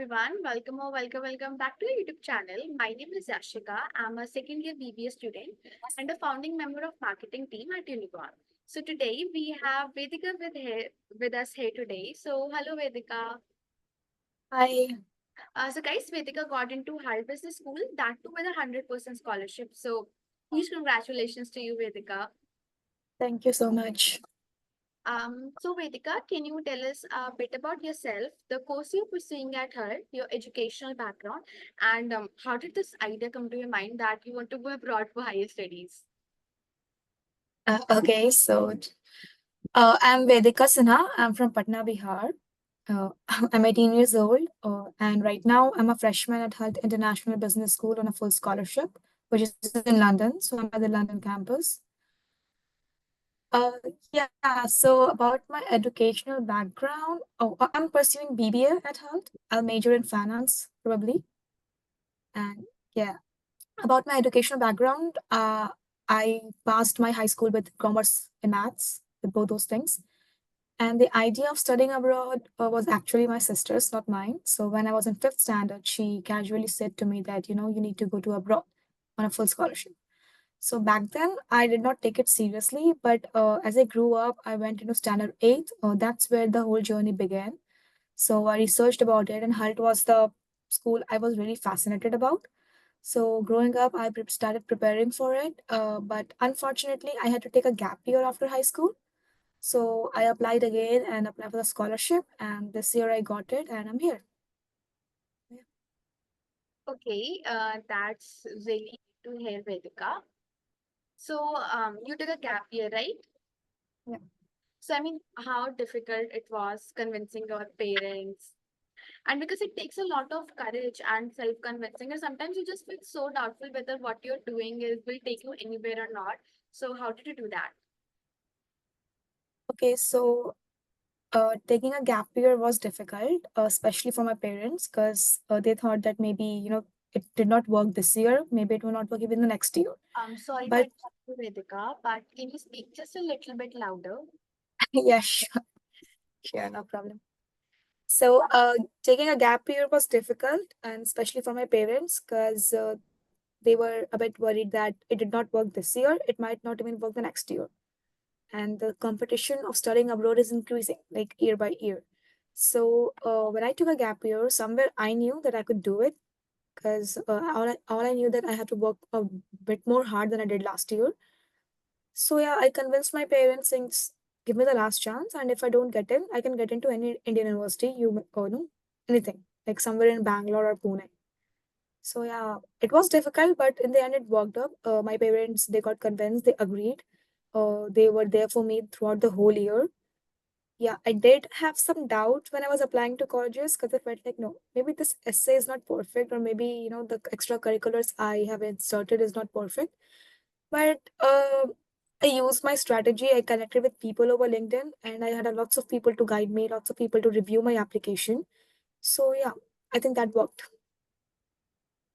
Everyone. Welcome back to the YouTube channel. My name is Yashika. I'm a second year BBA student and a founding member of marketing team at Unicorn. So today we have Vedika with us here today. So hello Vedika. Hi, So guys, Vedika got into Hult Business School, that too with 100% scholarship. So huge congratulations to you, Vedika. thank you so much. So Vedika, can you tell us a bit about yourself, the course you're pursuing at Hult, your educational background, and how did this idea come to your mind that you want to go abroad for higher studies? Okay, I'm Vedika Sinha. I'm from Patna, Bihar. I'm 18 years old, and right now I'm a freshman at Hult International Business School on a full scholarship, which is in London. So I'm at the London campus. Yeah, so about my educational background, I'm pursuing BBA at Hult. I'll major in finance, probably. And yeah, about my educational background, I passed my high school with commerce and maths, with both those things. And the idea of studying abroad was actually my sister's, not mine. So when I was in fifth standard, she casually said to me that, you need to go to abroad on a full scholarship. So back then, I did not take it seriously. But as I grew up, I went into standard eight. That's where the whole journey began. So I researched about it, and Hult was the school I was really fascinated about. So growing up, I started preparing for it, but unfortunately, I had to take a gap year after high school. So I applied again and applied for the scholarship, and this year I got it, and I'm here. Yeah. Okay, that's really good to hear, Vedika. So you took a gap year, right? Yeah. So I mean, how difficult it was convincing your parents, and because it takes a lot of courage and self-convincing, and sometimes you just feel so doubtful whether what you're doing is will take you anywhere or not. So how did you do that? Okay, so taking a gap year was difficult, especially for my parents, because they thought that maybe it did not work this year, maybe it will not work even the next year. Sorry to But interrupt you, Vedika, but can you speak just a little bit louder? yeah, sure, sure, no problem. So, taking a gap year was difficult, and especially for my parents, because they were a bit worried that it did not work this year, it might not even work the next year. And the competition of studying abroad is increasing, like year by year. So, when I took a gap year, somewhere I knew that I could do it, because all I knew that I had to work a bit more hard than I did last year. So yeah, I convinced my parents saying, give me the last chance, and if I don't get in, I can get into any Indian university, know, anything, like somewhere in Bangalore or Pune. So yeah, it was difficult, but in the end, it worked up. My parents, they got convinced, they agreed. They were there for me throughout the whole year. Yeah, I did have some doubt when I was applying to colleges because I felt like, no, maybe this essay is not perfect, or maybe, the extracurriculars I have inserted is not perfect. But I used my strategy. I connected with people over LinkedIn, and I had a lots of people to guide me, lots of people to review my application. So yeah, I think that worked.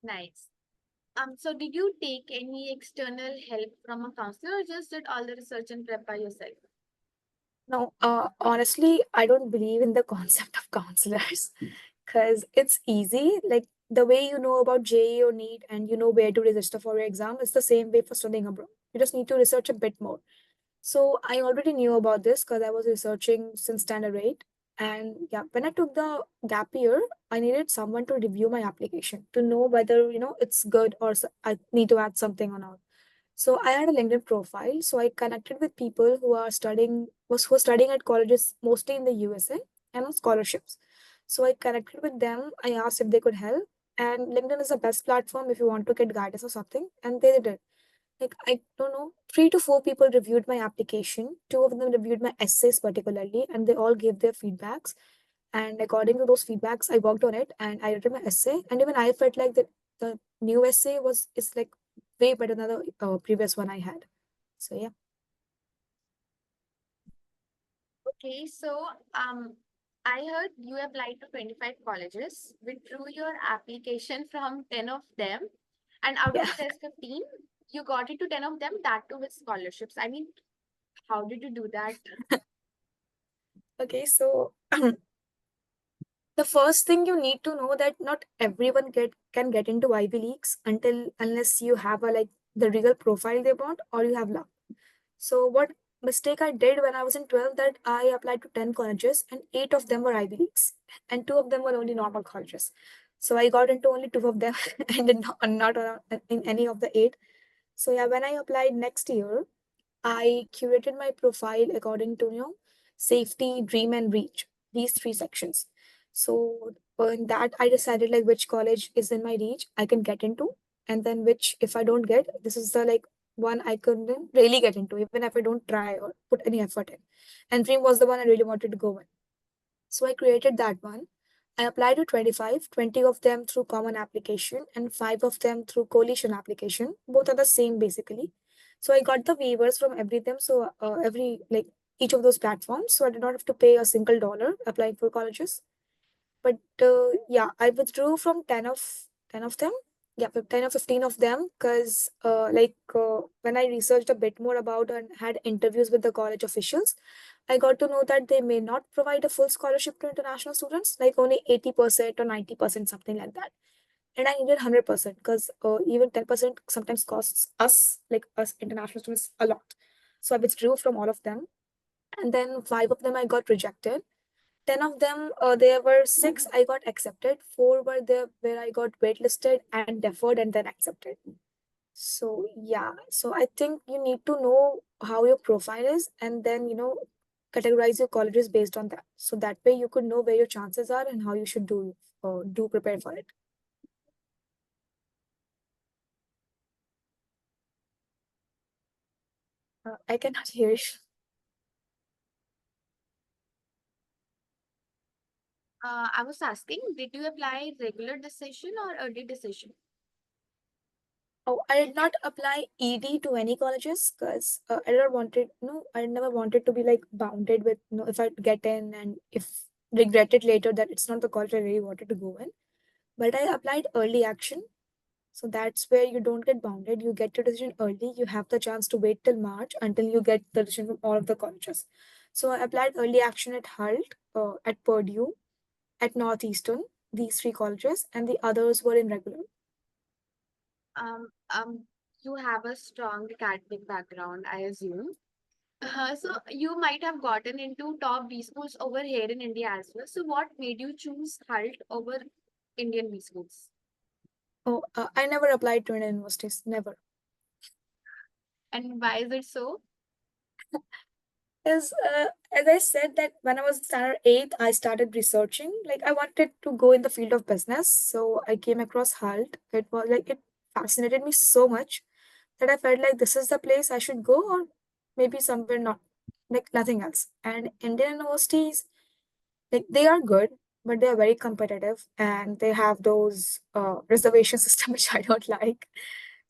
Nice. So did you take any external help from a counselor or just did all the research and prep by yourself? No, honestly, I don't believe in the concept of counselors because it's easy. Like the way you know about JEE or NEET and you know where to register for your exam, it's the same way for studying abroad. You just need to research a bit more. So I already knew about this because I was researching since standard 8. And yeah, when I took the gap year, I needed someone to review my application to know whether, it's good or I need to add something or not. So I had a LinkedIn profile. So I connected with people who are studying at colleges mostly in the USA and on scholarships. So I connected with them. I asked if they could help. And LinkedIn is the best platform if you want to get guidance or something. And they did it. Like I don't know, 3 to 4 people reviewed my application. Two of them reviewed my essays particularly, and they all gave their feedbacks. And according to those feedbacks, I worked on it and I wrote my essay. And even I felt like that the new essay was is like way better than the previous one I had. So yeah. Okay, so I heard you applied to 25 colleges, withdrew your application from 10 of them, and out of Yeah. the rest 15, you got into 10 of them, that too with scholarships. I mean, how did you do that? Okay, so The first thing you need to know that not everyone can get into Ivy Leagues until unless you have a like the real profile they want or you have luck. So what mistake I did when I was in 12 that I applied to 10 colleges and 8 of them were Ivy Leagues and 2 of them were only normal colleges. So I got into only 2 of them and did not in any of the 8. So yeah, when I applied next year, I curated my profile according to, safety, dream, and reach, these 3 sections. So in that, I decided like which college is in my reach I can get into, and then which, if I don't get, this is the like one I couldn't really get into, even if I don't try or put any effort in. And dream was the one I really wanted to go in. So I created that one. I applied to 25, 20 of them through common application and 5 of them through coalition application. Both are the same basically. So I got the waivers from every them. So every like each of those platforms. So I did not have to pay a single dollar applying for colleges. But yeah, I withdrew from 10 of them. Yeah, 10 or 15 of them because when I researched a bit more about and had interviews with the college officials, I got to know that they may not provide a full scholarship to international students, like only 80% or 90%, something like that. And I needed 100% because even 10% sometimes costs us, like us international students, a lot. So I withdrew from all of them. And then 5 of them I got rejected. 10 of them, there were 6 I got accepted, 4 were there where I got waitlisted and deferred and then accepted. So yeah, so I think you need to know how your profile is and then categorize your colleges based on that. So that way you could know where your chances are and how you should do prepare for it. I cannot hear you. I was asking, did you apply regular decision or early decision? Oh, I did not apply ED to any colleges because I never wanted, no, I never wanted to be like bounded with, if I get in and if regret it later that it's not the college I really wanted to go in. But I applied early action. So that's where you don't get bounded. You get your decision early. You have the chance to wait till March until you get the decision from all of the colleges. So I applied early action at Hult, at Purdue, at Northeastern, these 3 colleges, and the others were in regular. Um, um, you have a strong academic background, I assume. So you might have gotten into top B schools over here in India as well. So what made you choose Hult over Indian B schools? Oh, I never applied to Indian universities, never. And why is it so? Is as I said that when I was in standard 8th, I started researching. Like I wanted to go in the field of business, so I came across Hult. It was like it fascinated me so much that I felt like this is the place I should go, or maybe somewhere not, like nothing else. And Indian universities, like they are good, but they are very competitive, and they have those reservation system which I don't like.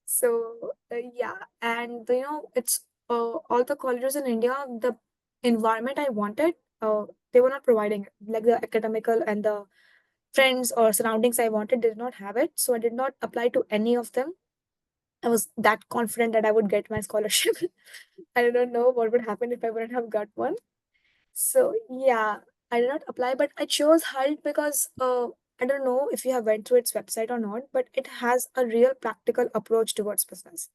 So yeah, and it's all the colleges in India, the environment I wanted, they were not providing it. Like the academical and the friends or surroundings I wanted did not have it. So I did not apply to any of them. I was that confident that I would get my scholarship. I don't know what would happen if I wouldn't have got one. So yeah, I did not apply, but I chose Hult because I don't know if you have went through its website or not, but it has a real practical approach towards business.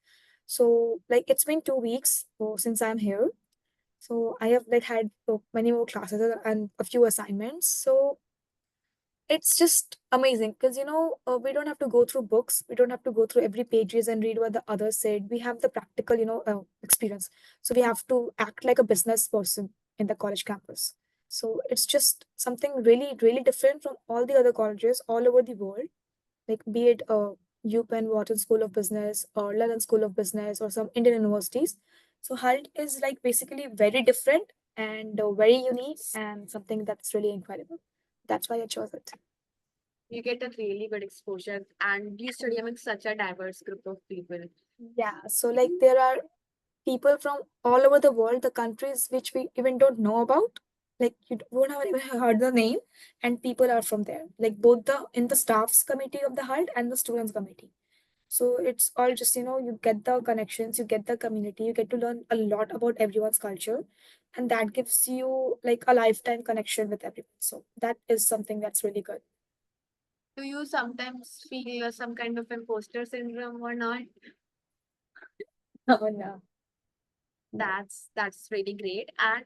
So like it's been 2 weeks since I'm here. So I have like had many more classes and a few assignments. So it's just amazing because we don't have to go through books, we don't have to go through every pages and read what the others said. We have the practical experience, so we have to act like a business person in the college campus. So it's just something really really different from all the other colleges all over the world, like be it UPenn Wharton School of Business or London School of Business or some Indian universities. So Hult is like basically very different and very unique and something that's really incredible. That's why I chose it. You get a really good exposure and you study among such a diverse group of people. Yeah, so like there are people from all over the world, the countries which we even don't know about. Like you won't have even heard the name, and people are from there. Like both the in the staffs committee of the HULT and the students committee. So it's all just, you get the connections, you get the community, you get to learn a lot about everyone's culture, and that gives you like a lifetime connection with everyone. So that is something that's really good. Do you sometimes feel you're some kind of imposter syndrome or not? Oh no, no. That's really great. And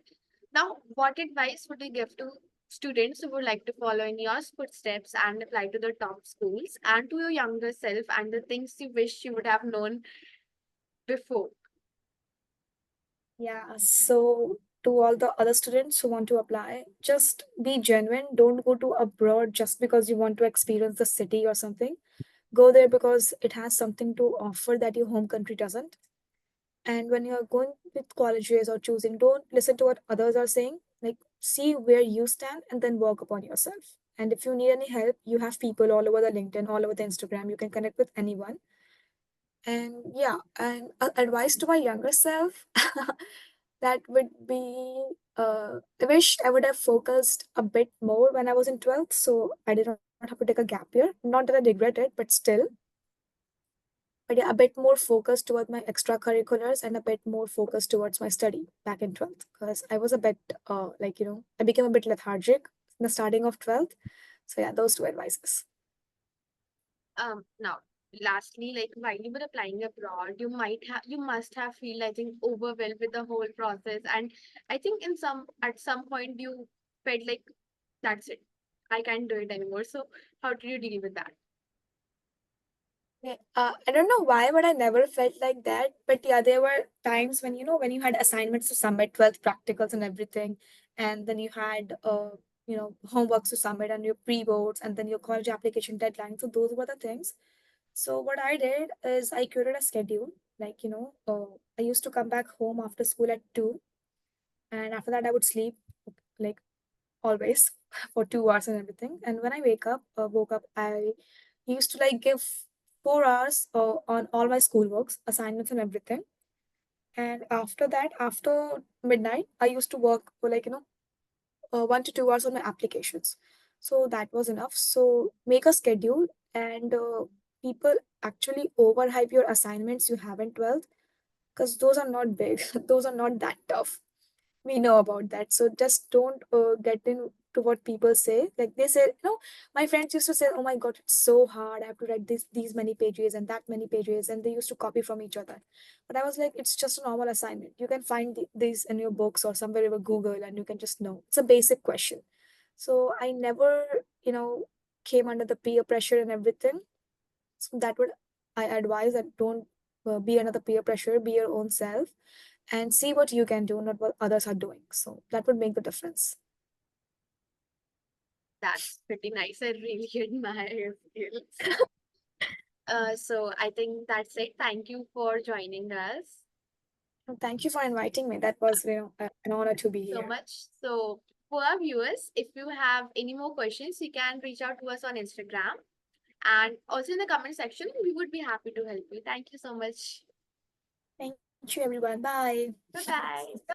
now, what advice would you give to students who would like to follow in your footsteps and apply to the top schools, and to your younger self, and the things you wish you would have known before? Yeah, so to all the other students who want to apply, just be genuine. Don't go to abroad just because you want to experience the city or something. Go there because it has something to offer that your home country doesn't. And when you're going with colleges or choosing, don't listen to what others are saying. Like, see where you stand and then work upon yourself. And if you need any help, you have people all over the LinkedIn, all over the Instagram. You can connect with anyone. And yeah, and advice to my younger self, that would be, I wish I would have focused a bit more when I was in 12th. So I did not have to take a gap year. Not that I regret it, but still, but yeah, a bit more focused towards my extracurriculars and a bit more focused towards my study back in 12th, because I was a bit I became a bit lethargic in the starting of 12th. So yeah, those two advices. Now, lastly, like while you were applying abroad, you must have feel, I think, overwhelmed with the whole process. And I think at some point you felt like that's it. I can't do it anymore. So how did you deal with that? Yeah, I don't know why, but I never felt like that. But yeah, there were times when, when you had assignments to submit, 12th practicals and everything, and then you had, homeworks to submit and your pre-boards and then your college application deadline. So those were the things. So what I did is I created a schedule. Like, I used to come back home after school at 2, and after that I would sleep like always for 2 hours and everything. And when I woke up, I used to like give 4 hours on all my schoolworks, assignments, and everything. And after that, after midnight, I used to work for 1 to 2 hours on my applications. So that was enough. So make a schedule, and people actually overhype your assignments you have in 12th, because those are not big, those are not that tough. We know about that. So just don't get into what people say. Like they say, my friends used to say, "Oh my God, it's so hard. I have to write these many pages and that many pages," and they used to copy from each other. But I was like, it's just a normal assignment. You can find these in your books or somewhere over Google, and you can just know. It's a basic question. So I never, came under the peer pressure and everything. So that would I advise that don't be under the peer pressure. Be your own self and see what you can do, not what others are doing. So that would make the difference. That's pretty nice. I really admire your skills. So I think that's it. Thank you for joining us Well, thank you for inviting me. That was, an honor to be so here. much. So for our viewers, if you have any more questions, you can reach out to us on Instagram and also in the comment section. We would be happy to help you. Thank you so much. Thank you, everyone. Bye. Bye bye.